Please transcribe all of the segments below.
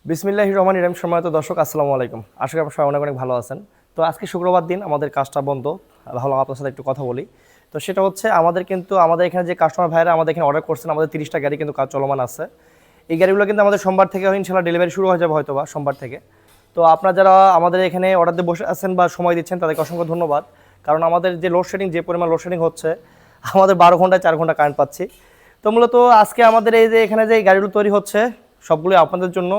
বিসমিল্লাহির রহমানির রহিম। সম্মানিত দর্শক, আসসালামু আলাইকুম। আশা করি আপনারা সবাই অনেক অনেক ভালো আছেন। তো আজকে শুক্রবার দিন, আমাদের কাজটা বন্ধ। ভাবলাম আপনার সাথে একটু কথা বলি। তো সেটা হচ্ছে আমাদের এখানে যে কাস্টমার ভাইরা আমাদের এখানে অর্ডার করছেন, আমাদের 30টা গাড়ি কিন্তু কাজ চলমান আছে। এই গাড়িগুলো কিন্তু আমাদের সোমবার থেকে ইনশাআল্লাহ ডেলিভারি শুরু হয়ে যাবে হয়তোবা সোমবার থেকে। তো আপনারা যারা আমাদের এখানে অর্ডার দিয়ে বসে আছেন বা সময় দিচ্ছেন তাদেরকে অসংখ্য ধন্যবাদ। কারণ আমাদের যে লোডশেডিং, যে পরিমাণ লোডশেডিং হচ্ছে, আমাদের 12 ঘন্টায় 4 ঘন্টা কারেন্ট পাচ্ছি। তো মূলত আজকে আমাদের এই যে এখানে যে গাড়িগুলো তৈরি হচ্ছে সবগুলো আপনাদের জন্য।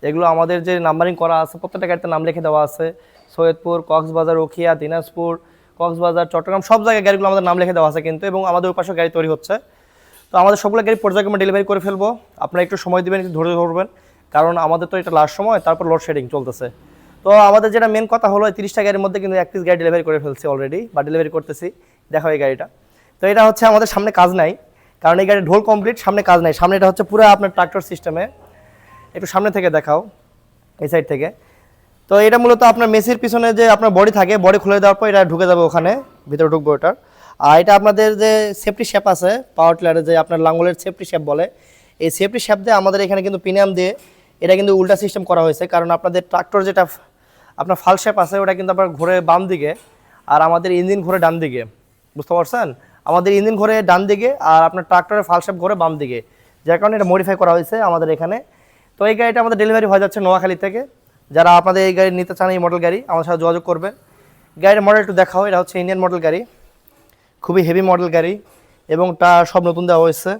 এগুলো আমাদের যে নাম্বারিং করা আছে, প্রত্যেকটা গাড়িতে নাম লিখে দেওয়া আছে। সৈয়দপুর, কক্সবাজার, উখিয়া, দিনাজপুর, কক্সবাজার, চট্টগ্রাম, সব জায়গায় গাড়িগুলো আমাদের নাম লিখে দেওয়া আছে কিন্তু, এবং আমাদের পাশেও গাড়ি তৈরি হচ্ছে। তো আমাদের সবগুলো গাড়ি পর্যায়ক্রমে ডেলিভারি করে ফেলবো। আপনারা একটু সময় দিবেন, একটু ধৈর্য ধরবেন, কারণ আমাদের তো এটা লাস্ট সময়, তারপর লোডশেডিং চলতেছে। তো আমাদের যেটা মেন কথা হলো, 30টা গাড়ির মধ্যে কিন্তু 1 পিস গাড়ি ডেলিভারি করে ফেলছি অলরেডি, বা ডেলিভারি করতেছি। দেখো এই গাড়িটা। তো এটা হচ্ছে আমাদের সামনে কাজ নাই, কারণ এই গাড়ি ঢোল কমপ্লিট, সামনে কাজ নাই। সামনে এটা হচ্ছে পুরো আপনার ট্রাক্টর সিস্টেমে। একটু সামনে থেকে দেখাও, এই সাইড থেকে। তো এটা মূলত আপনার মেসির পিছনে যে আপনার বডি থাকে, বডি খুলে দেওয়ার পর এটা ঢুকে যাবে ওখানে, ভিতরে ঢুকবে ওটার। আর এটা আপনাদের যে সেফটি শেপ আছে, পাওয়ার টিলারে যে আপনার লাঙ্গলের সেফটি শেপ বলে, এই সেফটি শেপ দিয়ে আমাদের এখানে কিন্তু প্রিমিয়াম দিয়ে এটা কিন্তু উল্টা সিস্টেম করা হয়েছে। কারণ আপনাদের ট্রাক্টর যেটা আপনার ফাল শেপ আছে, ওটা কিন্তু আপনার ঘুরে বাম দিকে, আর আমাদের ইঞ্জিন ঘুরে ডান দিকে। বুঝতে পারছেন? আমাদের ইঞ্জিন ঘুরে ডান দিকে, আর আপনার ট্রাক্টরের ফাল শেপ ঘুরে বাম দিকে, যার কারণে এটা মডিফাই করা হয়েছে আমাদের এখানে। তো এই গাড়িটা আমাদের ডেলিভারি হয়ে যাচ্ছে নোয়াখালী থেকে। যারা আপনাদের এই গাড়ি নিতে চান, এই মডেল গাড়ি, আমার সাথে যোগাযোগ করবেন। গাড়ির মডেল একটু দেখাও। এটা হচ্ছে ইন্ডিয়ান মডেল গাড়ি, খুবই হেভি মডেল গাড়ি, এবং তা সব নতুন দেওয়া হয়েছে।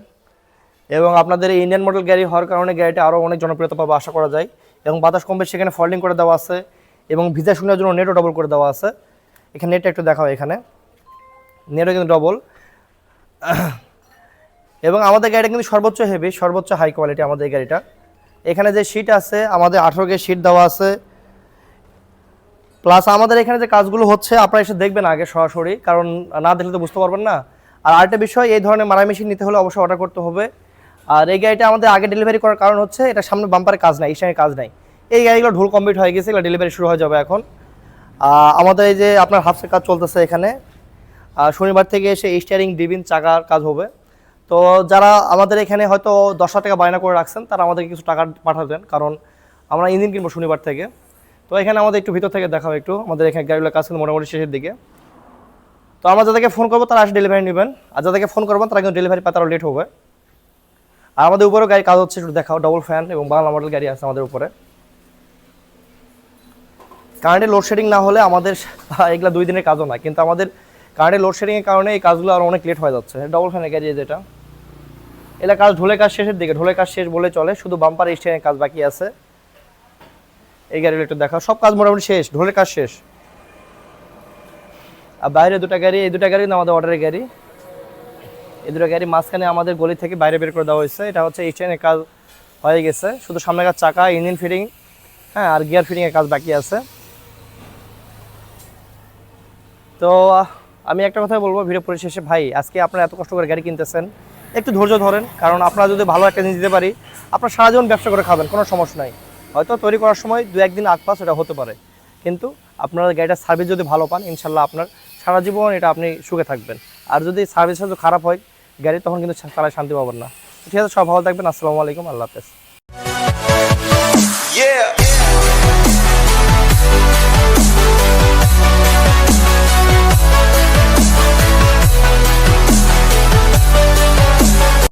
এবং আপনাদের এই ইন্ডিয়ান মডেল গাড়ি হওয়ার কারণে গাড়িটা আরও অনেক জনপ্রিয়তা পাবে আশা করা যায়। এবং বাতাস কমবে, সেখানে ফল্ডিং করে দেওয়া আছে, এবং ভিজা শোনার জন্য নেটও ডবল করে দেওয়া আছে। এখানে নেটটা একটু দেখাও, এখানে নেটও কিন্তু ডবল। এবং আমাদের গাড়িটা কিন্তু সর্বোচ্চ হেভি, সর্বোচ্চ হাই কোয়ালিটি আমাদের এই গাড়িটা। এখানে যে সিট আছে, আমাদের 18 গেজ সিট দেওয়া আছে। প্লাস আমাদের এখানে যে কাজগুলো হচ্ছে, আপনারা এসে দেখবেন আগে সরাসরি, কারণ না দেখলে তো বুঝতে পারবেন না। আর আরেকটা বিষয়, এই ধরনের মারাই মেশিন নিতে হলে অবশ্যই অর্ডার করতে হবে। আর এই গাড়িটা আমাদের আগে ডেলিভারি করার কারণ হচ্ছে, এটা সামনে বাম্পারে কাজ নাই, স্ট্যান্ডে কাজ নাই। এই গাড়িগুলো ঢোল কমপ্লিট হয়ে গেছে, এগুলো ডেলিভারি শুরু হয়ে যাবে এখন। আমাদের এই যে আপনার হাফসের কাজ চলতেছে এখানে। শনিবার থেকে এসে স্টিয়ারিং, ডিবিন, চাকার কাজ হবে। তো যারা আমাদের এখানে হয়তো 10,000 টাকা বায়না করে রাখছেন, তারা আমাদেরকে কিছু টাকা পাঠাবেন, কারণ আমরা ইঞ্জিন কিনবো শনিবার থেকে। তো এখানে আমাদের একটু ভিতর থেকে দেখাও একটু, আমাদের এখানে গাড়িগুলোর কাজ কিন্তু মোটামুটি শেষের দিকে। তো আমরা যাদেরকে ফোন করবো তারা আসে ডেলিভারি নেবেন, আর যাদেরকে ফোন করবেন তারা কিন্তু ডেলিভারি পাতে আরও লেট হবে। আর আমাদের উপরেও গাড়ি কাজ হচ্ছে, একটু দেখাও। ডবল ফ্যান এবং বাংলা মডেল গাড়ি আছে আমাদের উপরে। কারেন্টের লোডশেডিং না হলে আমাদের এগুলা 2 দিনের কাজও না, কিন্তু আমাদের কারেন্টের লোডশেডিংয়ের কারণে এই কাজগুলো আরও অনেক লেট হয়ে যাচ্ছে। ডবল ফ্যানের গাড়ি যেটা, এটা কাজ ঢোলের কাজ শেষের দিকে, ঢোলের কাজ শেষ বলে চলে, শুধু বাম্পার স্টিয়ারিং কাজ বাকি আছে। এই গাড়িগুলো একটু দেখা, সব কাজ মোটামুটি শেষ, ঢোলের কাজ শেষ। আর বাইরে 2টা গাড়ি, এই 2টা গাড়ি কিন্তু আমাদের অর্ডারের গাড়ি। এই 2টা গাড়ি মাঝখানে আমাদের গলি থেকে বাইরে বের করে দেওয়া হয়েছে। এটা হচ্ছে স্টিয়ারিংয়ের কাজ হয়ে গেছে, শুধু সামনে কাজ, চাকা, ইঞ্জিন ফিটিং, হ্যাঁ, আর গিয়ার ফিটিংয়ের কাজ বাকি আছে। তো আমি একটা কথা বলবো ভিডিও পরিশেষে, ভাই আজকে আপনারা এত কষ্ট করে গাড়ি কিনতেছেন, একটু ধৈর্য ধরেন, কারণ আপনারা যদি ভালো একটা জিনিস দিতে পারি, আপনার সারা জীবন ব্যবসা করে খাবেন, কোনো সমস্যা নাই। হয়তো তৈরি করার সময় 2-1 দিন আগ পাস এটা হতে পারে, কিন্তু আপনার গাড়িটার সার্ভিস যদি ভালো পান, ইনশাল্লাহ আপনার সারা জীবন এটা আপনি সুখে থাকবেন। আর যদি সার্ভিসটা যদি খারাপ হয় গাড়ি, তখন কিন্তু চালায় শান্তি পাবেন না। ঠিক আছে, সব ভালো থাকবেন। আসসালামু আলাইকুম, আল্লাহ হাফেজ।